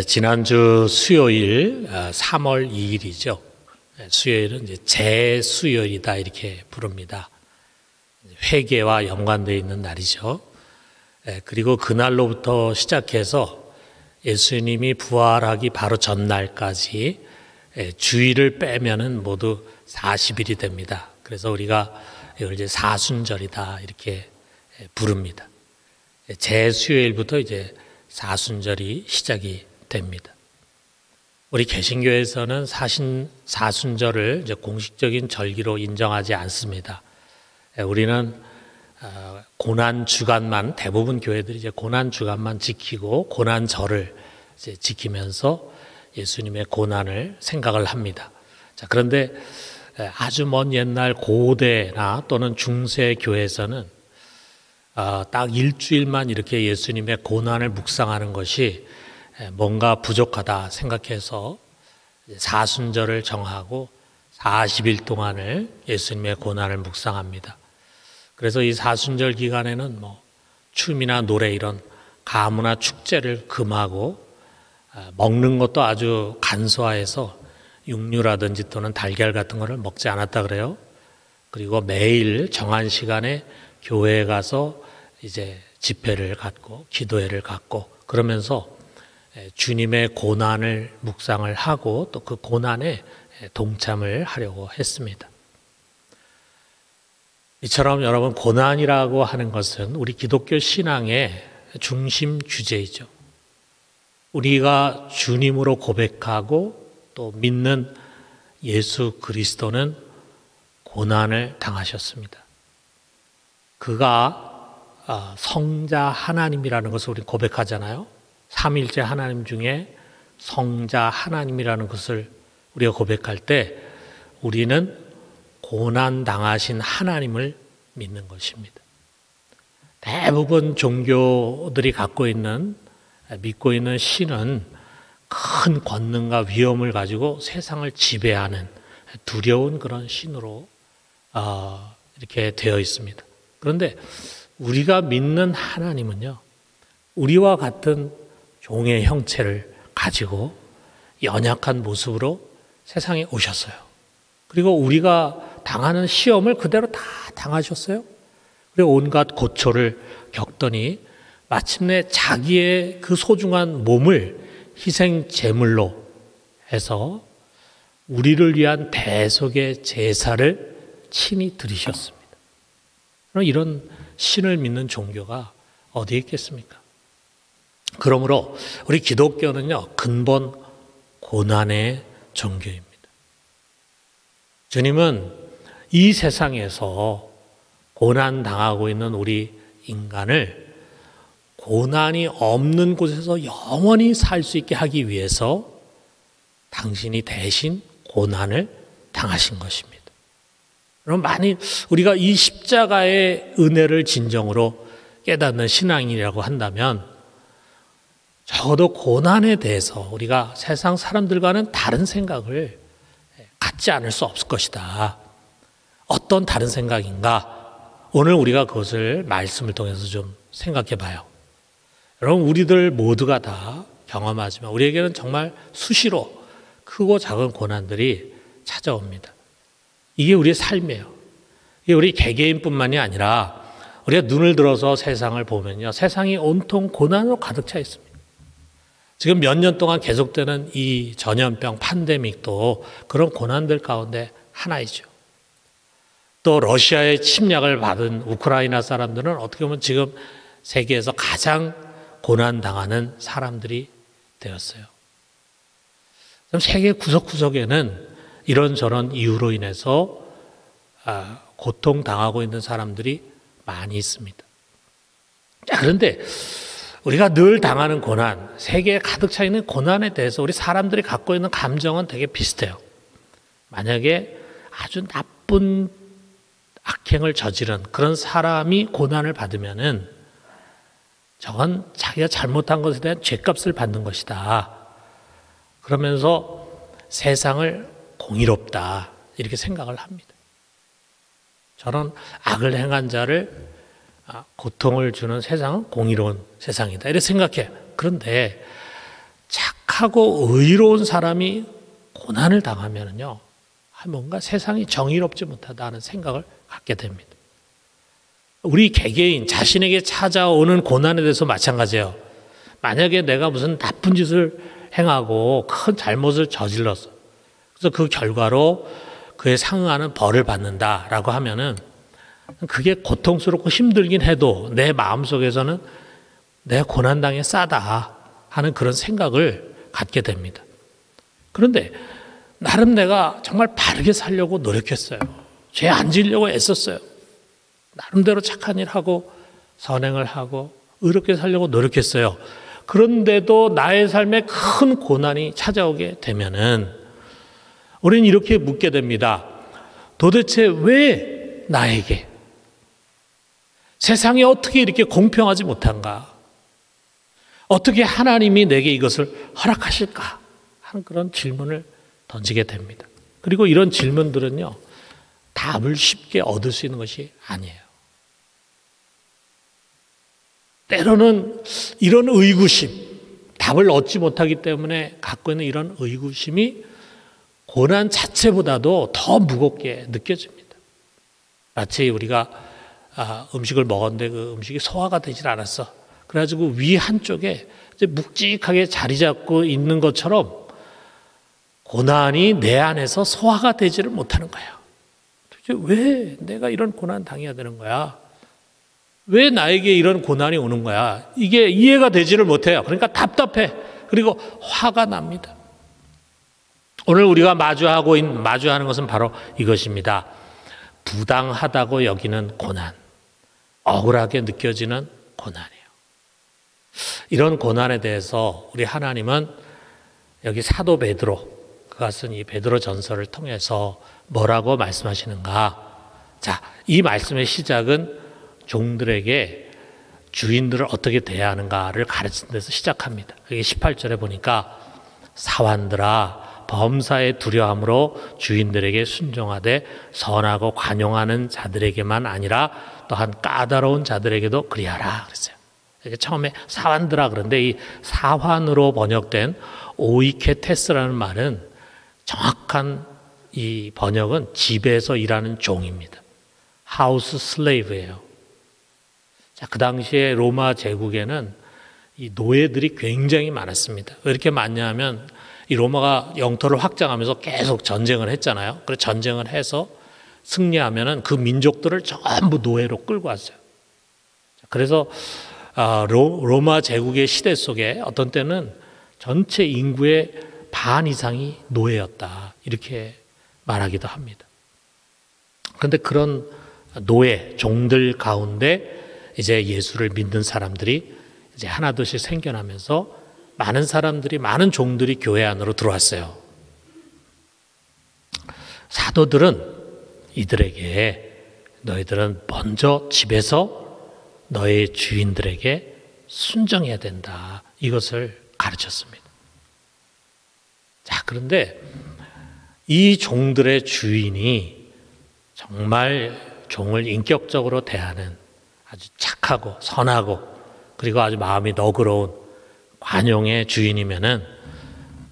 지난주 수요일 3월 2일이죠. 수요일은 이제 재수요일이다 이렇게 부릅니다. 회개와 연관되어 있는 날이죠. 그리고 그날로부터 시작해서 예수님이 부활하기 바로 전날까지 주일을 빼면은 모두 40일이 됩니다. 그래서 우리가 이걸 이제 사순절이다 이렇게 부릅니다. 재수요일부터 이제 사순절이 시작이 됩니다. 우리 개신교에서는 사순절을 이제 공식적인 절기로 인정하지 않습니다. 우리는 고난 주간만, 대부분 교회들이 이제 고난 주간만 지키고 고난절을 이제 지키면서 예수님의 고난을 생각을 합니다. 자, 그런데 아주 먼 옛날 고대나 또는 중세 교회에서는 딱 일주일만 이렇게 예수님의 고난을 묵상하는 것이 뭔가 부족하다 생각해서 사순절을 정하고 40일 동안을 예수님의 고난을 묵상합니다. 그래서 이 사순절 기간에는 춤이나 노래 이런 가무나 축제를 금하고 먹는 것도 아주 간소화해서 육류라든지 또는 달걀 같은 거를 먹지 않았다 그래요. 그리고 매일 정한 시간에 교회에 가서 이제 집회를 갖고 기도회를 갖고 그러면서 주님의 고난을 묵상을 하고 또 그 고난에 동참을 하려고 했습니다. 이처럼 여러분 고난이라고 하는 것은 우리 기독교 신앙의 중심 주제이죠. 우리가 주님으로 고백하고 또 믿는 예수 그리스도는 고난을 당하셨습니다. 그가 성자 하나님이라는 것을 우리 고백하잖아요. 삼일째 하나님 중에 성자 하나님이라는 것을 우리가 고백할 때 우리는 고난 당하신 하나님을 믿는 것입니다. 대부분 종교들이 믿고 있는 신은 큰 권능과 위엄을 가지고 세상을 지배하는 두려운 그런 신으로 이렇게 되어 있습니다. 그런데 우리가 믿는 하나님은요, 우리와 같은 종의 형체를 가지고 연약한 모습으로 세상에 오셨어요. 그리고 우리가 당하는 시험을 그대로 다 당하셨어요. 그리고 온갖 고초를 겪더니 마침내 자기의 그 소중한 몸을 희생 제물로 해서 우리를 위한 대속의 제사를 친히 드리셨습니다. 그럼 이런 신을 믿는 종교가 어디에 있겠습니까? 그러므로 우리 기독교는요, 근본 고난의 종교입니다. 주님은 이 세상에서 고난 당하고 있는 우리 인간을 고난이 없는 곳에서 영원히 살 수 있게 하기 위해서 당신이 대신 고난을 당하신 것입니다. 그럼 만일 우리가 이 십자가의 은혜를 진정으로 깨닫는 신앙이라고 한다면 적어도 고난에 대해서 우리가 세상 사람들과는 다른 생각을 갖지 않을 수 없을 것이다. 어떤 다른 생각인가? 오늘 우리가 그것을 말씀을 통해서 좀 생각해 봐요. 여러분, 우리들 모두가 다 경험하지만 우리에게는 정말 수시로 크고 작은 고난들이 찾아옵니다. 이게 우리의 삶이에요. 이게 우리 개개인뿐만이 아니라 우리가 눈을 들어서 세상을 보면요, 세상이 온통 고난으로 가득 차 있습니다. 지금 몇 년 동안 계속되는 이 전염병 팬데믹도 그런 고난들 가운데 하나이죠. 또 러시아의 침략을 받은 우크라이나 사람들은 어떻게 보면 지금 세계에서 가장 고난당하는 사람들이 되었어요. 세계 구석구석에는 이런저런 이유로 인해서 고통당하고 있는 사람들이 많이 있습니다. 자, 그런데 우리가 늘 당하는 고난, 세계에 가득 차 있는 고난에 대해서 우리 사람들이 갖고 있는 감정은 되게 비슷해요. 만약에 아주 나쁜 악행을 저지른 그런 사람이 고난을 받으면은 저건 자기가 잘못한 것에 대한 죗값을 받는 것이다. 그러면서 세상을 공의롭다 이렇게 생각을 합니다. 저런 악을 행한 자를 고통을 주는 세상은 공의로운 세상이다 이렇게 생각해요. 그런데 자꾸 착하고 의로운 사람이 고난을 당하면요, 뭔가 세상이 정의롭지 못하다 하는 생각을 갖게 됩니다. 우리 개개인 자신에게 찾아오는 고난에 대해서 마찬가지예요. 만약에 내가 무슨 나쁜 짓을 행하고 큰 잘못을 저질렀어. 그래서 그 결과로 그에 상응하는 벌을 받는다라고 하면은 그게 고통스럽고 힘들긴 해도 내 마음속에서는 내가 고난당해 싸다 하는 그런 생각을 갖게 됩니다. 그런데 나름 내가 정말 바르게 살려고 노력했어요. 죄 안 지으려고 애썼어요. 나름대로 착한 일 하고 선행을 하고 의롭게 살려고 노력했어요. 그런데도 나의 삶에 큰 고난이 찾아오게 되면은 우리는 이렇게 묻게 됩니다. 도대체 왜 나에게? 세상이 어떻게 이렇게 공평하지 못한가? 어떻게 하나님이 내게 이것을 허락하실까? 하는 그런 질문을 던지게 됩니다. 그리고 이런 질문들은요, 답을 쉽게 얻을 수 있는 것이 아니에요. 때로는 이런 의구심, 답을 얻지 못하기 때문에 갖고 있는 이런 의구심이 고난 자체보다도 더 무겁게 느껴집니다. 마치 우리가 음식을 먹었는데 그 음식이 소화가 되질 않았어. 그래가지고 위 한쪽에 이제 묵직하게 자리 잡고 있는 것처럼 고난이 내 안에서 소화가 되지를 못하는 거예요. 도대체 왜 내가 이런 고난 당해야 되는 거야? 왜 나에게 이런 고난이 오는 거야? 이게 이해가 되지를 못해요. 그러니까 답답해. 그리고 화가 납니다. 오늘 우리가 마주하는 것은 바로 이것입니다. 부당하다고 여기는 고난, 억울하게 느껴지는 고난이에요. 이런 고난에 대해서 우리 하나님은 여기 사도 베드로, 그가 쓴 이 베드로 전서를 통해서 뭐라고 말씀하시는가? 자, 이 말씀의 시작은 종들에게 주인들을 어떻게 대해야 하는가를 가르치는 데서 시작합니다. 여기 18절에 보니까 사환들아 범사의 두려움으로 주인들에게 순종하되 선하고 관용하는 자들에게만 아니라 또한 까다로운 자들에게도 그리하라 그랬어요. 이게 처음에 사환들아 그런데 이 사환으로 번역된 오이케테스라는 말은 정확한 이 번역은 집에서 일하는 종입니다. 하우스 슬레이브예요. 자, 그 당시에 로마 제국에는 이 노예들이 굉장히 많았습니다. 왜 이렇게 많냐 하면 이 로마가 영토를 확장하면서 계속 전쟁을 했잖아요. 그래서 전쟁을 해서 승리하면은 그 민족들을 전부 노예로 끌고 왔어요. 그래서 로마 제국의 시대 속에 어떤 때는 전체 인구의 반 이상이 노예였다. 이렇게 말하기도 합니다. 그런데 그런 노예, 종들 가운데 이제 예수를 믿는 사람들이 이제 하나둘씩 생겨나면서 많은 종들이 교회 안으로 들어왔어요. 사도들은 이들에게 너희들은 먼저 집에서 너희 주인들에게 순종해야 된다. 이것을 가르쳤습니다. 자, 그런데 이 종들의 주인이 정말 종을 인격적으로 대하는 아주 착하고 선하고 그리고 아주 마음이 너그러운 관용의 주인이면은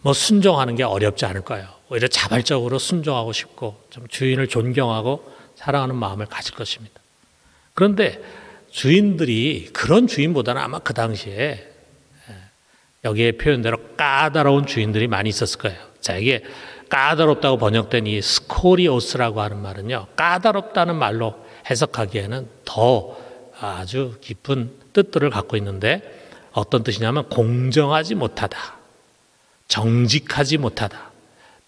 뭐 순종하는 게 어렵지 않을 거예요. 오히려 자발적으로 순종하고 싶고 좀 주인을 존경하고 사랑하는 마음을 가질 것입니다. 그런데 주인들이 그런 주인보다는 아마 그 당시에 여기에 표현대로 까다로운 주인들이 많이 있었을 거예요. 자, 이게 까다롭다고 번역된 이 스코리오스라고 하는 말은요, 까다롭다는 말로 해석하기에는 더 아주 깊은 뜻들을 갖고 있는데 어떤 뜻이냐면 공정하지 못하다, 정직하지 못하다,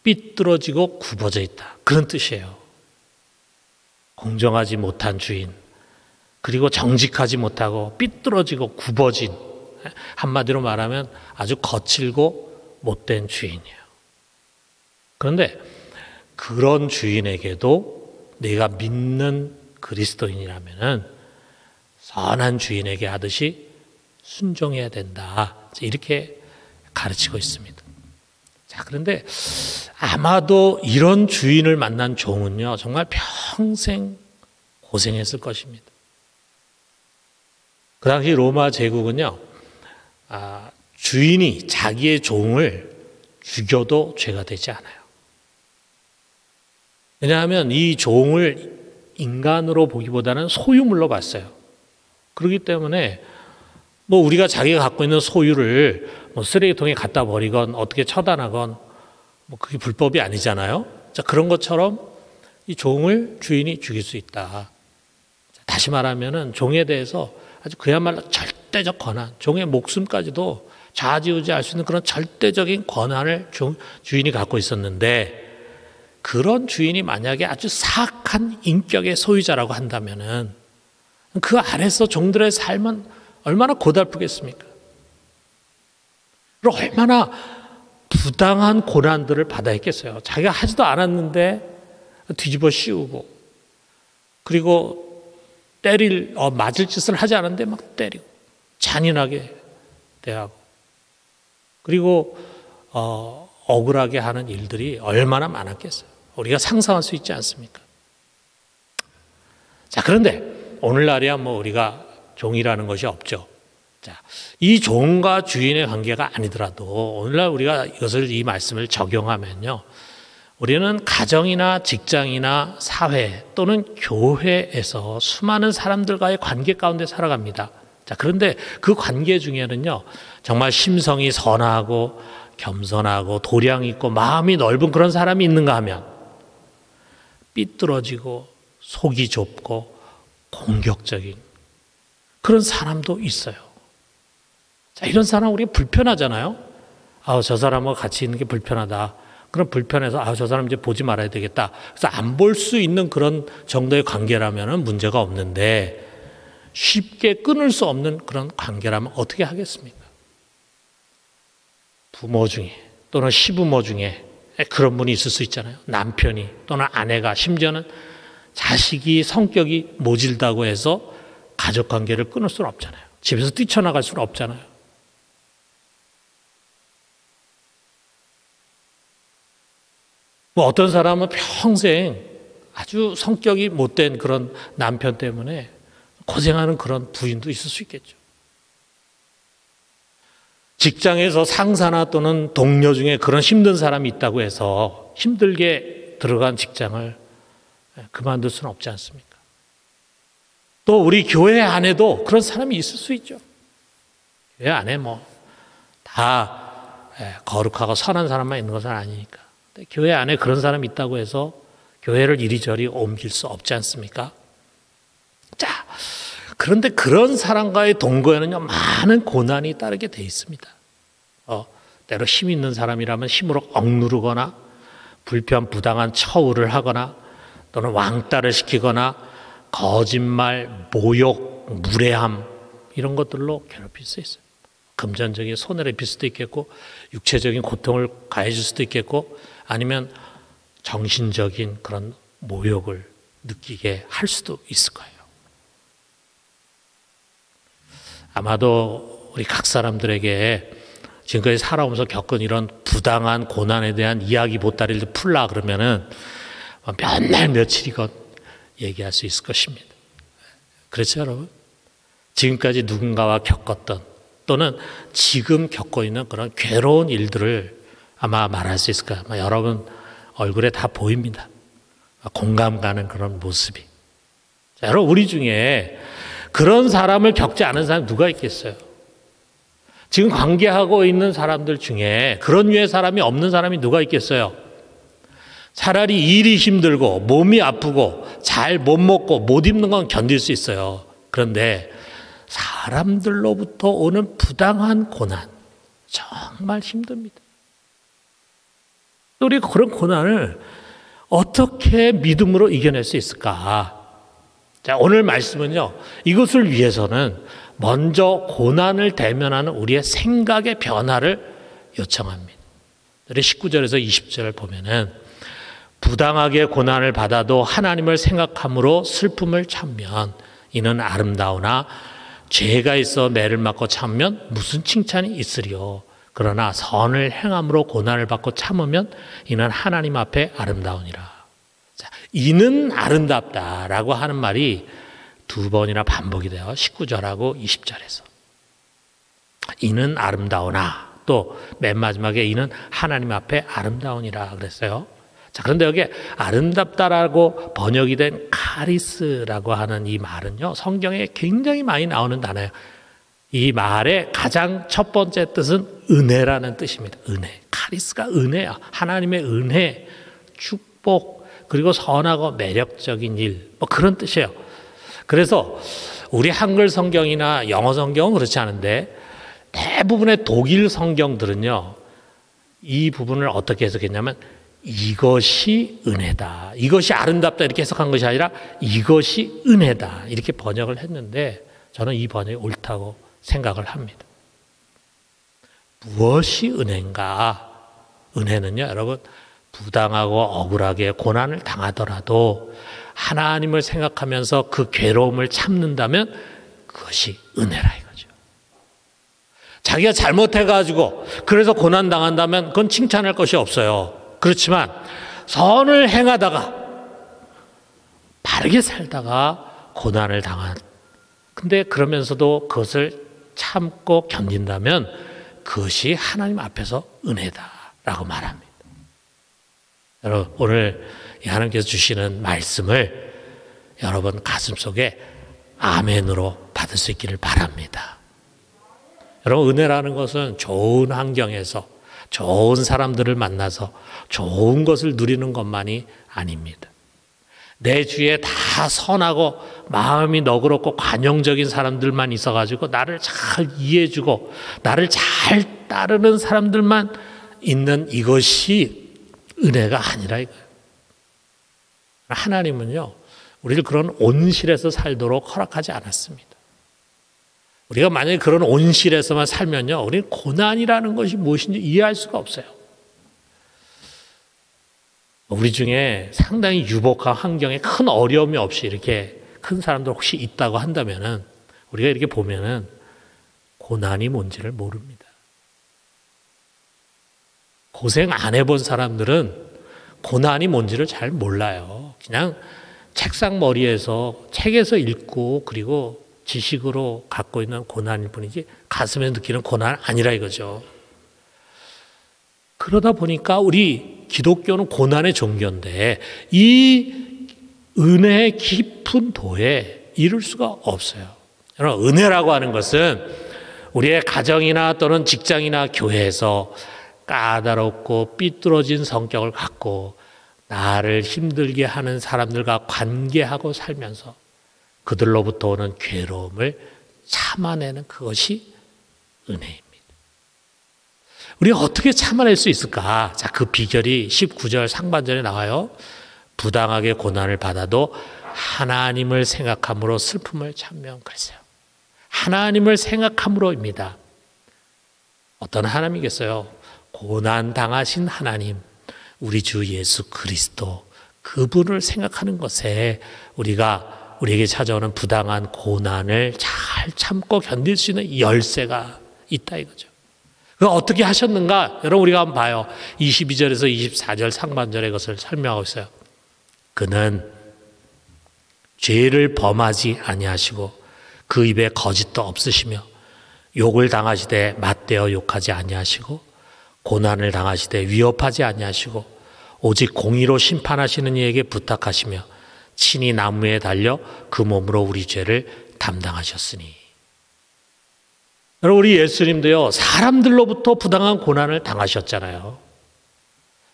삐뚤어지고 굽어져 있다. 그런 뜻이에요. 공정하지 못한 주인, 그리고 정직하지 못하고 삐뚤어지고 굽어진, 한마디로 말하면 아주 거칠고 못된 주인이에요. 그런데 그런 주인에게도 내가 믿는 그리스도인이라면은 선한 주인에게 하듯이 순종해야 된다. 이렇게 가르치고 있습니다. 자, 그런데 아마도 이런 주인을 만난 종은요, 정말 평생 고생했을 것입니다. 그 당시 로마 제국은요, 주인이 자기의 종을 죽여도 죄가 되지 않아요. 왜냐하면 이 종을 인간으로 보기보다는 소유물로 봤어요. 그렇기 때문에 뭐 우리가 자기가 갖고 있는 소유를 뭐 쓰레기통에 갖다 버리건 어떻게 처단하건 뭐 그게 불법이 아니잖아요. 자, 그런 것처럼 이 종을 주인이 죽일 수 있다. 다시 말하면은 종에 대해서 아주 그야말로 절대적 권한, 종의 목숨까지도 좌지우지할 수 있는 그런 절대적인 권한을 주인이 갖고 있었는데, 그런 주인이 만약에 아주 사악한 인격의 소유자라고 한다면은 그 아래서 종들의 삶은 얼마나 고달프겠습니까? 그리고 얼마나 부당한 고난들을 받아야 했겠어요. 자기가 하지도 않았는데 뒤집어 씌우고, 그리고 맞을 짓을 하지 않았는데 막 때리고, 잔인하게 대하고, 그리고 억울하게 하는 일들이 얼마나 많았겠어요. 우리가 상상할 수 있지 않습니까? 자, 그런데 오늘날이야 뭐 우리가 종이라는 것이 없죠. 자, 이 종과 주인의 관계가 아니더라도 오늘날 우리가 이 말씀을 적용하면요, 우리는 가정이나 직장이나 사회 또는 교회에서 수많은 사람들과의 관계 가운데 살아갑니다. 자, 그런데 그 관계 중에는요, 정말 심성이 선하고 겸손하고 도량 있고 마음이 넓은 그런 사람이 있는가 하면 삐뚤어지고 속이 좁고 공격적인 그런 사람도 있어요. 자, 이런 사람 우리가 불편하잖아요. 저 사람과 같이 있는 게 불편하다. 그럼 불편해서 저 사람 이제 보지 말아야 되겠다. 그래서 안 볼 수 있는 그런 정도의 관계라면 문제가 없는데, 쉽게 끊을 수 없는 그런 관계라면 어떻게 하겠습니까? 부모 중에 또는 시부모 중에 그런 분이 있을 수 있잖아요. 남편이 또는 아내가, 심지어는 자식이 성격이 모질다고 해서 가족관계를 끊을 수는 없잖아요. 집에서 뛰쳐나갈 수는 없잖아요. 뭐 어떤 사람은 평생 아주 성격이 못된 그런 남편 때문에 고생하는 그런 부인도 있을 수 있겠죠. 직장에서 상사나 또는 동료 중에 그런 힘든 사람이 있다고 해서 힘들게 들어간 직장을 그만둘 수는 없지 않습니까? 또 우리 교회 안에도 그런 사람이 있을 수 있죠. 교회 안에 뭐 다 거룩하고 선한 사람만 있는 것은 아니니까. 교회 안에 그런 사람이 있다고 해서 교회를 이리저리 옮길 수 없지 않습니까? 자, 그런데 그런 사람과의 동거에는요, 많은 고난이 따르게 돼 있습니다. 때로 힘 있는 사람이라면 힘으로 억누르거나 불편 부당한 처우를 하거나 또는 왕따를 시키거나 거짓말, 모욕, 무례함 이런 것들로 괴롭힐 수 있어요. 금전적인 손해를 입힐 수도 있겠고, 육체적인 고통을 가해줄 수도 있겠고, 아니면 정신적인 그런 모욕을 느끼게 할 수도 있을 거예요. 아마도 우리 각 사람들에게 지금까지 살아오면서 겪은 이런 부당한 고난에 대한 이야기 보따리를 풀라 그러면은 몇 날 며칠이건 얘기할 수 있을 것입니다. 그렇죠, 여러분? 지금까지 누군가와 겪었던 또는 지금 겪고 있는 그런 괴로운 일들을 아마 말할 수 있을 거예요. 여러분 얼굴에 다 보입니다. 공감 가는 그런 모습이. 자, 여러분, 우리 중에 그런 사람을 겪지 않은 사람이 누가 있겠어요? 지금 관계하고 있는 사람들 중에 그런 류의 사람이 없는 사람이 누가 있겠어요? 차라리 일이 힘들고 몸이 아프고 잘 못 먹고 못 입는 건 견딜 수 있어요. 그런데 사람들로부터 오는 부당한 고난, 정말 힘듭니다. 우리 그런 고난을 어떻게 믿음으로 이겨낼 수 있을까? 자, 오늘 말씀은요, 이것을 위해서는 먼저 고난을 대면하는 우리의 생각의 변화를 요청합니다. 우리 19절에서 20절 보면은 부당하게 고난을 받아도 하나님을 생각함으로 슬픔을 참으면 이는 아름다우나 죄가 있어 매를 맞고 참으면 무슨 칭찬이 있으리요. 그러나 선을 행함으로 고난을 받고 참으면 이는 하나님 앞에 아름다우니라. 자, 이는 아름답다라고 하는 말이 두 번이나 반복이 돼요. 19절하고 20절에서. 이는 아름다우나, 또 맨 마지막에 이는 하나님 앞에 아름다우니라 그랬어요. 자, 그런데 여기 아름답다라고 번역이 된 카리스라고 하는 이 말은요, 성경에 굉장히 많이 나오는 단어예요. 이 말의 가장 첫 번째 뜻은 은혜라는 뜻입니다. 은혜. 카리스가 은혜야. 하나님의 은혜, 축복, 그리고 선하고 매력적인 일, 뭐 그런 뜻이에요. 그래서 우리 한글 성경이나 영어 성경은 그렇지 않은데 대부분의 독일 성경들은요, 이 부분을 어떻게 해석했냐면 이것이 은혜다, 이것이 아름답다 이렇게 해석한 것이 아니라 이것이 은혜다 이렇게 번역을 했는데 저는 이 번역이 옳다고 생각을 합니다. 무엇이 은혜인가? 은혜는요, 여러분, 부당하고 억울하게 고난을 당하더라도 하나님을 생각하면서 그 괴로움을 참는다면 그것이 은혜라 이거죠. 자기가 잘못해가지고 그래서 고난 당한다면 그건 칭찬할 것이 없어요. 그렇지만 선을 행하다가 바르게 살다가 고난을 당한, 근데 그러면서도 그것을 참고 견딘다면 그것이 하나님 앞에서 은혜다라고 말합니다. 여러분, 오늘 하나님께서 주시는 말씀을 여러분 가슴속에 아멘으로 받을 수 있기를 바랍니다. 여러분, 은혜라는 것은 좋은 환경에서 좋은 사람들을 만나서 좋은 것을 누리는 것만이 아닙니다. 내 주위에 다 선하고 마음이 너그럽고 관용적인 사람들만 있어가지고 나를 잘 이해해주고 나를 잘 따르는 사람들만 있는 이것이 은혜가 아니라 이거예요. 하나님은요, 우리를 그런 온실에서 살도록 허락하지 않았습니다. 우리가 만약에 그런 온실에서만 살면요, 우리는 고난이라는 것이 무엇인지 이해할 수가 없어요. 우리 중에 상당히 유복한 환경에 큰 어려움이 없이 이렇게 큰 사람들 혹시 있다고 한다면은 우리가 이렇게 보면은 고난이 뭔지를 모릅니다. 고생 안 해본 사람들은 고난이 뭔지를 잘 몰라요. 그냥 책상 머리에서 책에서 읽고 그리고 지식으로 갖고 있는 고난일 뿐이지 가슴에 느끼는 고난은 아니라 이거죠. 그러다 보니까 우리 기독교는 고난의 종교인데 이 은혜의 깊은 도에 이룰 수가 없어요. 여러분, 은혜라고 하는 것은 우리의 가정이나 또는 직장이나 교회에서 까다롭고 삐뚤어진 성격을 갖고 나를 힘들게 하는 사람들과 관계하고 살면서 그들로부터 오는 괴로움을 참아내는 그것이 은혜입니다. 우리가 어떻게 참아낼 수 있을까? 자, 그 비결이 19절 상반절에 나와요. 부당하게 고난을 받아도 하나님을 생각함으로 슬픔을 참으면 그랬어요. 하나님을 생각함으로입니다. 어떤 하나님이겠어요? 고난 당하신 하나님, 우리 주 예수 그리스도, 그분을 생각하는 것에 우리에게 찾아오는 부당한 고난을 잘 참고 견딜 수 있는 열쇠가 있다 이거죠. 그 어떻게 하셨는가? 여러분, 우리가 한번 봐요. 22절에서 24절 상반절의 것을 설명하고 있어요. 그는 죄를 범하지 아니하시고 그 입에 거짓도 없으시며 욕을 당하시되 맞대어 욕하지 아니하시고 고난을 당하시되 위협하지 아니하시고 오직 공의로 심판하시는 이에게 부탁하시며 친히 나무에 달려 그 몸으로 우리 죄를 담당하셨으니. 여러분, 우리 예수님도요, 사람들로부터 부당한 고난을 당하셨잖아요.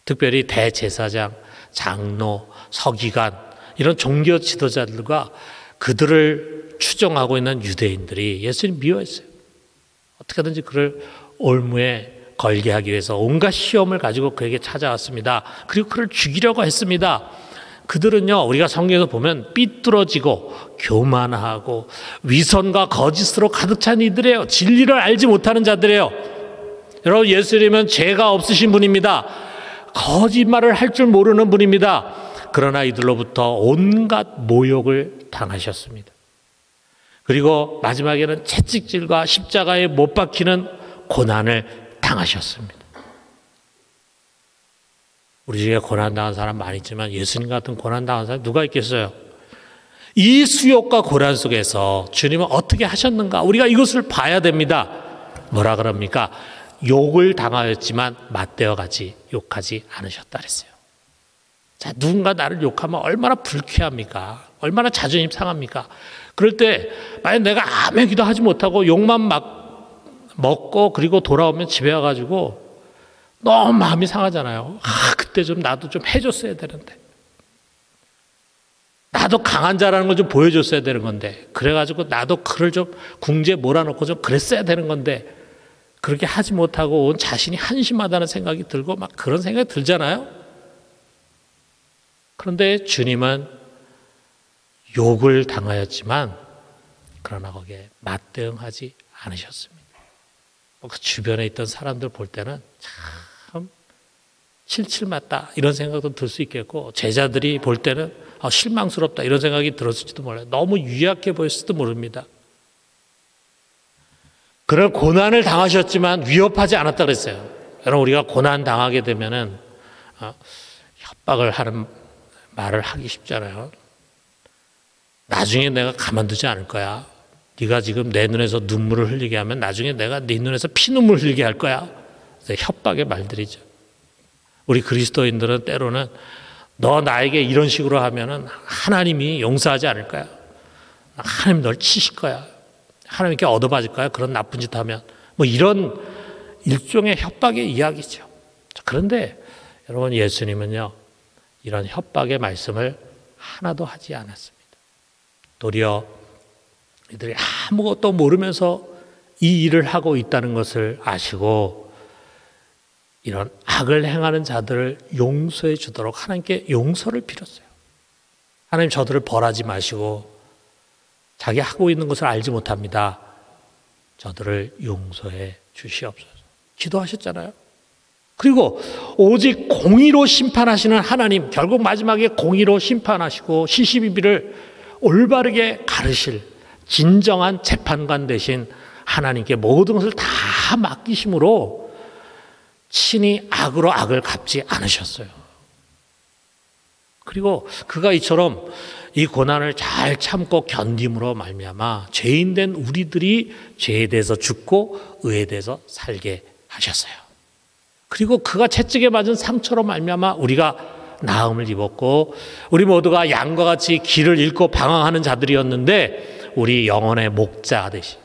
특별히 대제사장, 장로, 서기관, 이런 종교 지도자들과 그들을 추종하고 있는 유대인들이 예수님 미워했어요. 어떻게든지 그를 올무에 걸게 하기 위해서 온갖 시험을 가지고 그에게 찾아왔습니다. 그리고 그를 죽이려고 했습니다. 그들은요, 우리가 성경에서 보면 삐뚤어지고 교만하고 위선과 거짓으로 가득 찬 이들이에요. 진리를 알지 못하는 자들이에요. 여러분, 예수님은 죄가 없으신 분입니다. 거짓말을 할 줄 모르는 분입니다. 그러나 이들로부터 온갖 모욕을 당하셨습니다. 그리고 마지막에는 채찍질과 십자가에 못 박히는 고난을 당하셨습니다. 우리 중에 고난당한 사람 많이 있지만 예수님 같은 고난당한 사람 누가 있겠어요? 이 수욕과 고난 속에서 주님은 어떻게 하셨는가? 우리가 이것을 봐야 됩니다. 뭐라 그럽니까? 욕을 당하였지만 맞대어 가지 욕하지 않으셨다 그랬어요. 자, 누군가 나를 욕하면 얼마나 불쾌합니까? 얼마나 자존심 상합니까? 그럴 때 만약 내가 아무 얘기도 하지 못하고 욕만 막 먹고 그리고 돌아오면 집에 와가지고 너무 마음이 상하잖아요. 그때 좀 나도 좀 해줬어야 되는데, 나도 강한 자라는 걸 좀 보여줬어야 되는 건데, 그래가지고 나도 그를 좀 궁지에 몰아넣고 좀 그랬어야 되는 건데, 그렇게 하지 못하고 온 자신이 한심하다는 생각이 들고 막 그런 생각이 들잖아요. 그런데 주님은 욕을 당하였지만 그러나 거기에 맞대응하지 않으셨습니다. 그 주변에 있던 사람들 볼 때는 참 칠칠 맞다 이런 생각도 들 수 있겠고, 제자들이 볼 때는 실망스럽다 이런 생각이 들었을지도 몰라요. 너무 유약해 보였을지도 모릅니다. 그런 고난을 당하셨지만 위협하지 않았다 그랬어요. 여러분, 우리가 고난 당하게 되면은 협박을 하는 말을 하기 쉽잖아요. 나중에 내가 가만두지 않을 거야. 네가 지금 내 눈에서 눈물을 흘리게 하면 나중에 내가 네 눈에서 피눈물 흘리게 할 거야. 협박의 말들이죠. 우리 그리스도인들은 때로는 너 나에게 이런 식으로 하면은 하나님이 용서하지 않을 거야. 하나님 널 치실 거야. 하나님께 얻어맞을 거야. 그런 나쁜 짓 하면. 뭐 이런 일종의 협박의 이야기죠. 그런데 여러분, 예수님은요, 이런 협박의 말씀을 하나도 하지 않았습니다. 도리어 이들이 아무것도 모르면서 이 일을 하고 있다는 것을 아시고 이런 악을 행하는 자들을 용서해 주도록 하나님께 용서를 빌었어요. 하나님, 저들을 벌하지 마시고 자기 하고 있는 것을 알지 못합니다. 저들을 용서해 주시옵소서. 기도하셨잖아요. 그리고 오직 공의로 심판하시는 하나님, 결국 마지막에 공의로 심판하시고 시시비비를 올바르게 가르실 진정한 재판관 되신 하나님께 모든 것을 다 맡기심으로 친히 악으로 악을 갚지 않으셨어요. 그리고 그가 이처럼 이 고난을 잘 참고 견딤으로 말미암아 죄인된 우리들이 죄에 대해서 죽고 의에 대해서 살게 하셨어요. 그리고 그가 채찍에 맞은 상처로 말미암아 우리가 나음을 입었고, 우리 모두가 양과 같이 길을 잃고 방황하는 자들이었는데 우리 영혼의 목자 되신,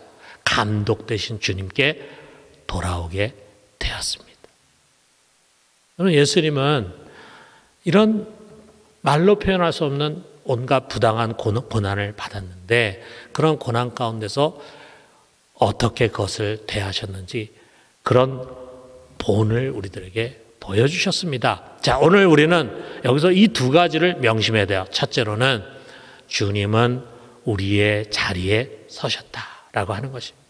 감독 되신 주님께 돌아오게 되었습니다. 저는 예수님은 이런 말로 표현할 수 없는 온갖 부당한 고난을 받았는데, 그런 고난 가운데서 어떻게 그것을 대하셨는지 그런 본을 우리들에게 보여주셨습니다. 자, 오늘 우리는 여기서 이 두 가지를 명심해야 돼요. 첫째로는 주님은 우리의 자리에 서셨다라고 하는 것입니다.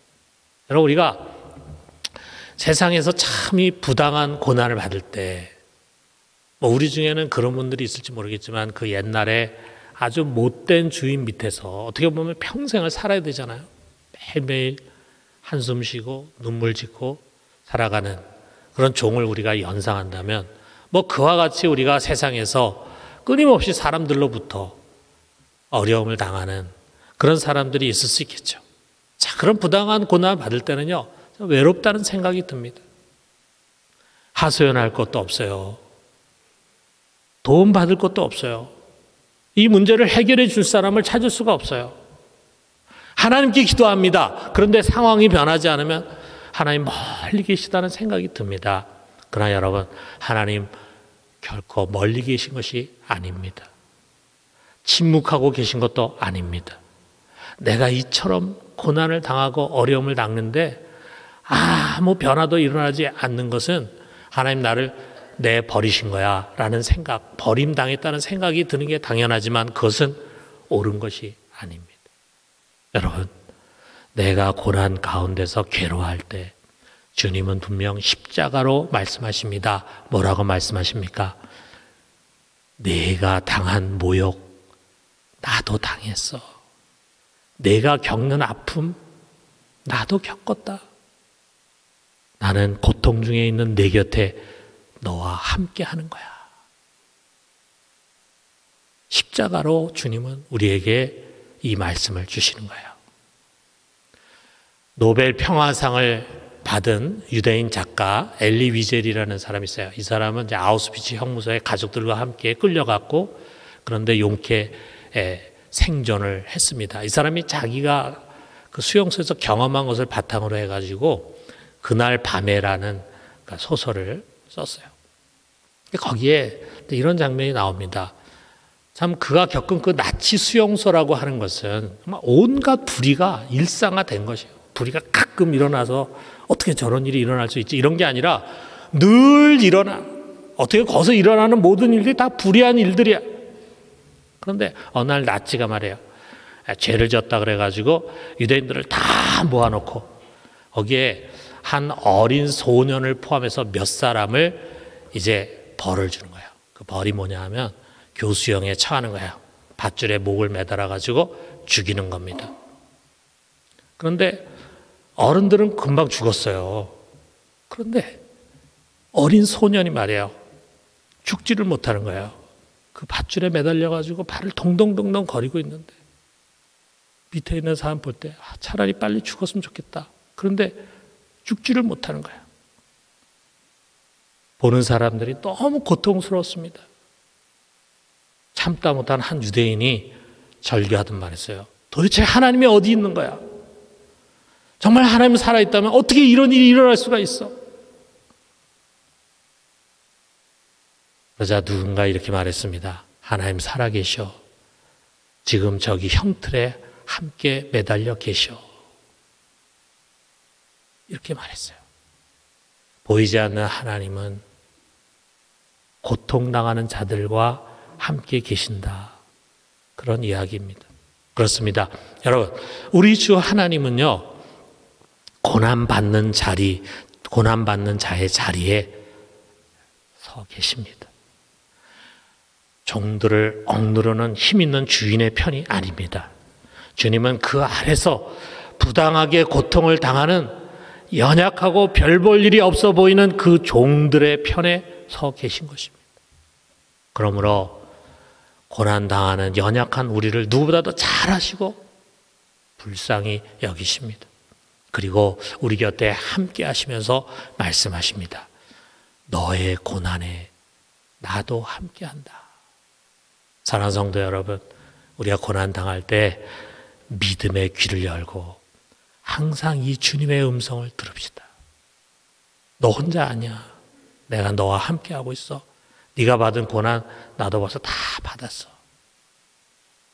여러분, 우리가 세상에서 참이 부당한 고난을 받을 때, 우리 중에는 그런 분들이 있을지 모르겠지만 그 옛날에 아주 못된 주인 밑에서 어떻게 보면 평생을 살아야 되잖아요. 매일매일 한숨 쉬고 눈물 짓고 살아가는 그런 종을 우리가 연상한다면, 그와 같이 우리가 세상에서 끊임없이 사람들로부터 어려움을 당하는 그런 사람들이 있을 수 있겠죠. 자, 그런 부당한 고난을 받을 때는요, 외롭다는 생각이 듭니다. 하소연할 것도 없어요. 도움 받을 것도 없어요. 이 문제를 해결해 줄 사람을 찾을 수가 없어요. 하나님께 기도합니다. 그런데 상황이 변하지 않으면 하나님 멀리 계시다는 생각이 듭니다. 그러나 여러분, 하나님 결코 멀리 계신 것이 아닙니다. 침묵하고 계신 것도 아닙니다. 내가 이처럼 고난을 당하고 어려움을 당하는데 아무 변화도 일어나지 않는 것은 하나님 나를 내버리신 거야 라는 생각, 버림당했다는 생각이 드는 게 당연하지만 그것은 옳은 것이 아닙니다. 여러분, 내가 고난 가운데서 괴로워할 때 주님은 분명 십자가로 말씀하십니다. 뭐라고 말씀하십니까? 내가 당한 모욕 나도 당했어. 내가 겪는 아픔 나도 겪었다. 나는 고통 중에 있는 내 곁에 너와 함께 하는 거야. 십자가로 주님은 우리에게 이 말씀을 주시는 거예요. 노벨 평화상을 받은 유대인 작가 엘리 위젤이라는 사람이 있어요. 이 사람은 이제 아우슈비츠 형무소에 가족들과 함께 끌려갔고, 그런데 용케 생존을 했습니다. 이 사람이 자기가 그 수용소에서 경험한 것을 바탕으로 해가지고 그날 밤에라는 소설을 썼어요. 거기에 이런 장면이 나옵니다. 참 그가 겪은 그 나치 수용소라고 하는 것은 온갖 불의가 일상화된 것이에요. 불의가 가끔 일어나서 어떻게 저런 일이 일어날 수 있지, 이런 게 아니라 늘 어떻게 거기서 일어나는 모든 일들이 다 불의한 일들이야. 그런데 어느 날 나치가 말해요. 죄를 졌다 그래가지고 유대인들을 다 모아놓고 거기에 한 어린 소년을 포함해서 몇 사람을 이제 벌을 주는 거예요. 그 벌이 뭐냐 하면 교수형에 처하는 거예요. 밧줄에 목을 매달아가지고 죽이는 겁니다. 그런데 어른들은 금방 죽었어요. 그런데 어린 소년이 말이에요. 죽지를 못하는 거예요. 그 밧줄에 매달려가지고 발을 동동동동 거리고 있는데 밑에 있는 사람 볼 때 차라리 빨리 죽었으면 좋겠다. 그런데 죽지를 못하는 거예요. 보는 사람들이 너무 고통스러웠습니다. 참다 못한 한 유대인이 절규하듯 말했어요. 도대체 하나님이 어디 있는 거야? 정말 하나님이 살아있다면 어떻게 이런 일이 일어날 수가 있어? 그러자 누군가 이렇게 말했습니다. 하나님 살아계셔. 지금 저기 형틀에 함께 매달려 계셔. 이렇게 말했어요. 보이지 않는 하나님은 고통당하는 자들과 함께 계신다. 그런 이야기입니다. 그렇습니다. 여러분, 우리 주 하나님은요, 고난받는 자의 자리에 서 계십니다. 종들을 억누르는 힘 있는 주인의 편이 아닙니다. 주님은 그 아래서 부당하게 고통을 당하는 연약하고 별 볼 일이 없어 보이는 그 종들의 편에 서 계신 것입니다. 그러므로 고난당하는 연약한 우리를 누구보다도 잘 아시고 불쌍히 여기십니다. 그리고 우리 곁에 함께 하시면서 말씀하십니다. 너의 고난에 나도 함께 한다. 사랑하는 성도 여러분, 우리가 고난당할 때 믿음의 귀를 열고 항상 이 주님의 음성을 들읍시다. 너 혼자 아니야. 내가 너와 함께하고 있어. 네가 받은 고난 나도 벌써 다 받았어.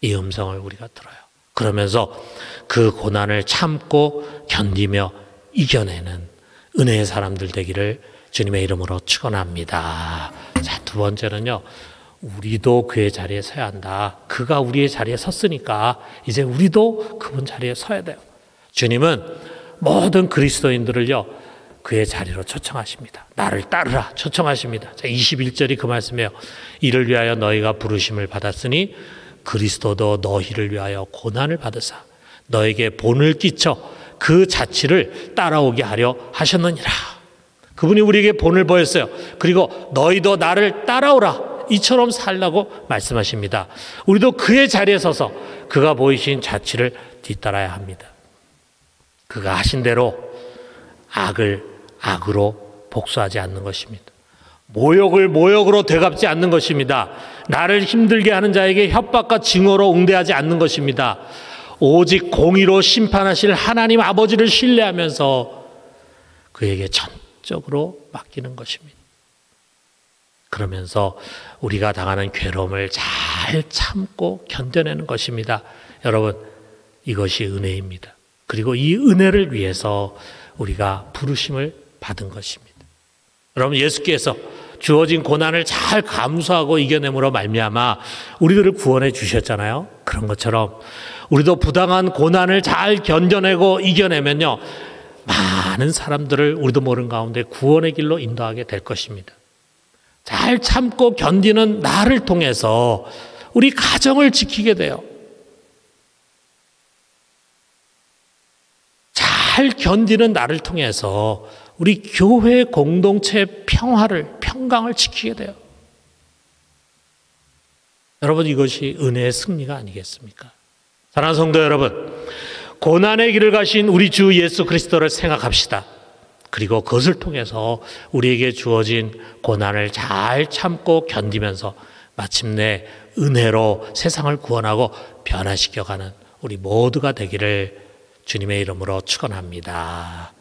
이 음성을 우리가 들어요. 그러면서 그 고난을 참고 견디며 이겨내는 은혜의 사람들 되기를 주님의 이름으로 축원합니다. 자, 두 번째는요. 우리도 그의 자리에 서야 한다. 그가 우리의 자리에 섰으니까 이제 우리도 그분 자리에 서야 돼요. 주님은 모든 그리스도인들을요, 그의 자리로 초청하십니다. 나를 따르라 초청하십니다. 자, 21절이 그 말씀이에요. 이를 위하여 너희가 부르심을 받았으니 그리스도도 너희를 위하여 고난을 받으사 너에게 본을 끼쳐 그 자취를 따라오게 하려 하셨느니라. 그분이 우리에게 본을 보였어요. 그리고 너희도 나를 따라오라. 이처럼 살라고 말씀하십니다. 우리도 그의 자리에 서서 그가 보이신 자취를 뒤따라야 합니다. 그가 하신 대로 악을 악으로 복수하지 않는 것입니다. 모욕을 모욕으로 되갚지 않는 것입니다. 나를 힘들게 하는 자에게 협박과 징후로 응대하지 않는 것입니다. 오직 공의로 심판하실 하나님 아버지를 신뢰하면서 그에게 전적으로 맡기는 것입니다. 그러면서 우리가 당하는 괴로움을 잘 참고 견뎌내는 것입니다. 여러분, 이것이 은혜입니다. 그리고 이 은혜를 위해서 우리가 부르심을 받은 것입니다. 여러분, 예수께서 주어진 고난을 잘 감수하고 이겨냄으로 말미암아 우리들을 구원해 주셨잖아요. 그런 것처럼 우리도 부당한 고난을 잘 견뎌내고 이겨내면요, 많은 사람들을 우리도 모르는 가운데 구원의 길로 인도하게 될 것입니다. 잘 참고 견디는 나를 통해서 우리 가정을 지키게 돼요. 잘 견디는 나를 통해서 우리 교회 공동체 평강을 지키게 돼요. 여러분, 이것이 은혜의 승리가 아니겠습니까? 사랑하는 성도 여러분, 고난의 길을 가신 우리 주 예수 그리스도를 생각합시다. 그리고 그것을 통해서 우리에게 주어진 고난을 잘 참고 견디면서 마침내 은혜로 세상을 구원하고 변화시켜가는 우리 모두가 되기를 주님의 이름으로 축원합니다.